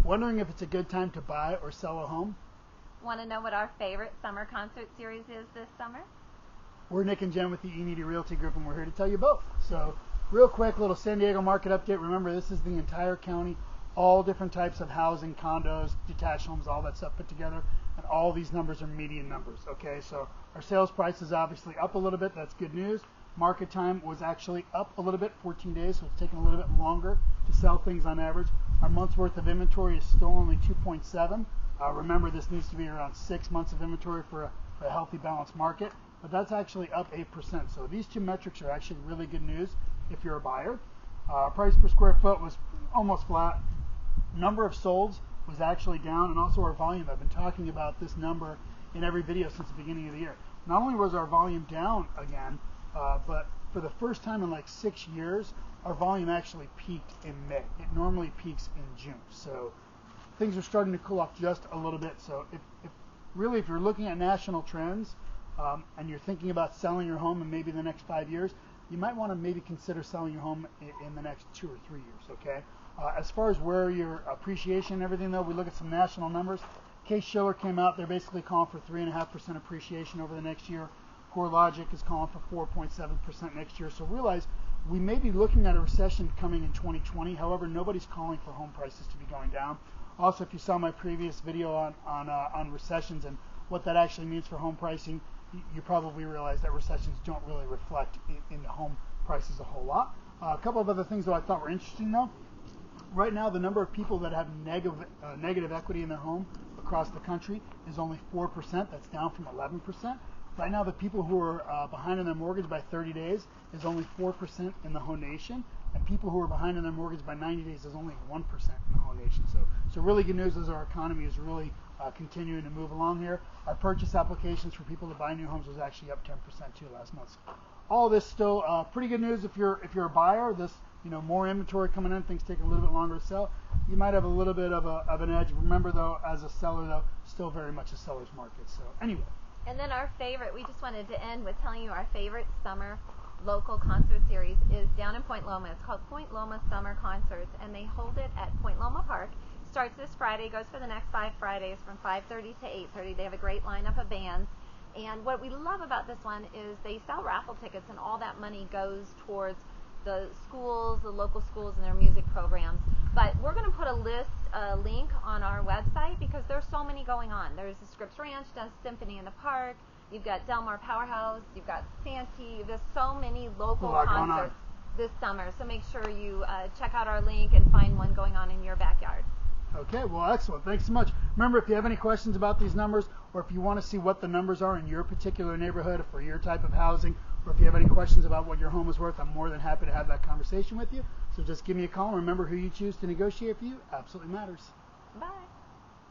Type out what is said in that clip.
Wondering if it's a good time to buy or sell a home? Want to know what our favorite summer concert series is this summer? We're Nick and Jen with the Iannitti Realty Group, and we're here to tell you both. So, real quick, little San Diego market update. Remember, this is the entire county, all different types of housing, condos, detached homes, all that stuff put together, and all these numbers are median numbers, okay? So, our sales price is obviously up a little bit. That's good news. Market time was actually up a little bit, 14 days, so it's taking a little bit longer to sell things on average. Our month's worth of inventory is still only 2.7. Remember, this needs to be around 6 months of inventory for a healthy, balanced market, but that's actually up 8%. So these two metrics are actually really good news if you're a buyer. Price per square foot was almost flat. Number of solds was actually down, and also our volume. I've been talking about this number in every video since the beginning of the year. Not only was our volume down again, but for the first time in like 6 years, our volume actually peaked in May. It normally peaks in June. So things are starting to cool off just a little bit. So if you're looking at national trends and you're thinking about selling your home in maybe the next 5 years, you might want to maybe consider selling your home in the next 2 or 3 years, okay? As far as where your appreciation and everything, though, we look at some national numbers. Case-Shiller came out. They're basically calling for 3.5% appreciation over the next year. CoreLogic is calling for 4.7% next year. So realize we may be looking at a recession coming in 2020. However, nobody's calling for home prices to be going down. Also, if you saw my previous video on recessions and what that actually means for home pricing, you probably realize that recessions don't really reflect in the home prices a whole lot. A couple of other things that I thought were interesting, though. Right now, the number of people that have negative equity in their home across the country is only 4%. That's down from 11%. Right now, the people who are behind on their mortgage by 30 days is only 4% in the whole nation, and people who are behind on their mortgage by 90 days is only 1% in the whole nation. So really good news is our economy is really continuing to move along here. Our purchase applications for people to buy new homes was actually up 10% too last month. All this still pretty good news if you're a buyer. This more inventory coming in, things take a little bit longer to sell. You might have a little bit of an edge. Remember though, as a seller though, still very much a seller's market. So anyway. And then our favorite, we just wanted to end with telling you our favorite summer local concert series is down in Point Loma. It's called Point Loma Summer Concerts, and they hold it at Point Loma Park. Starts this Friday, goes for the next 5 Fridays from 5:30 to 8:30. They have a great lineup of bands. And what we love about this one is they sell raffle tickets, and all that money goes towards the schools, the local schools, and their music programs. But we're going to put a link on our website because there's so many going on. There's the Scripps Ranch does Symphony in the Park. You've got Del Mar Powerhouse. You've got Santee. There's so many local concerts this summer. So make sure you check out our link and find one going on in your backyard. Okay, well, excellent. Thanks so much. Remember, if you have any questions about these numbers, or if you want to see what the numbers are in your particular neighborhood for your type of housing, or if you have any questions about what your home is worth, I'm more than happy to have that conversation with you. So just give me a call. Remember, who you choose to negotiate for you absolutely matters. Bye.